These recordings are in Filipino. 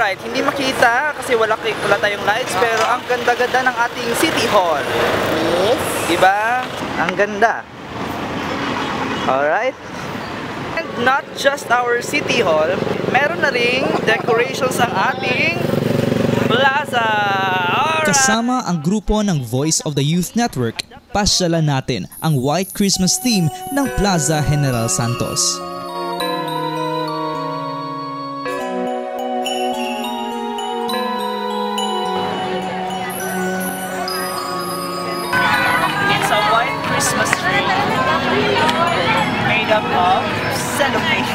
Alright, hindi makita kasi wala tayong lights, pero ang ganda-ganda ng ating City Hall. Yes. Diba? Ang ganda. Alright. And not just our City Hall, meron na ring decorations ang ating plaza. Alright. Kasama ang grupo ng Voice of the Youth Network, pasyalan natin ang White Christmas theme ng Plaza General Santos. It's a white Christmas tree made up of cellophane.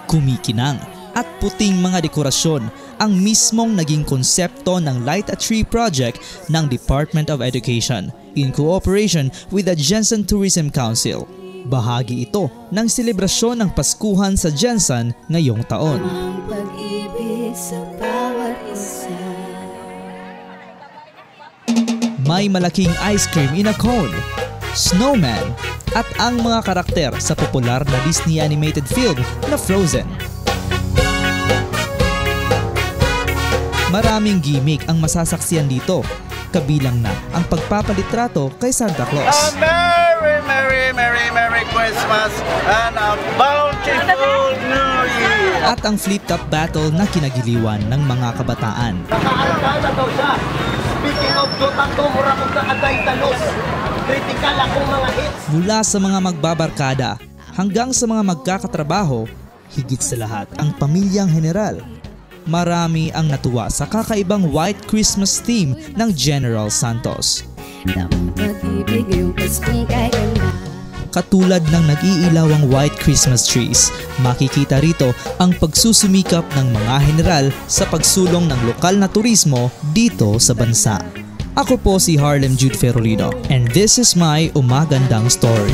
Kumikinang at puting mga dekorasyon ang mismong naging konsepto ng Light a Tree project ng Department of Education in cooperation with the Jensen Tourism Council. Bahagi ito ng selebrasyon ng Paskuhan sa Jensen ngayong taon. May malaking ice cream in a cone, snowman, at ang mga karakter sa popular na Disney animated film na Frozen. Maraming gimmick ang masasaksiyan dito, kabilang na ang pagpapalitrato kay Santa Claus. Merry, Merry, Merry, Merry Christmas and a bountiful New Year! At ang flip top battle na kinagiliwan ng mga kabataan. Nakaalala daw siya. Speaking of Dotang mura kong kaaday talos. Critical akong mga hits. Mula sa mga magbabarkada hanggang sa mga magkakatrabaho, higit sa lahat ang pamilyang general. Marami ang natuwa sa kakaibang White Christmas theme ng General Santos. Katulad ng nag-iilawang White Christmas trees, makikita rito ang pagsusumikap ng mga general sa pagsulong ng lokal na turismo dito sa bansa. Ako po si Harlem Jude Ferolino and this is my Umagandang Story.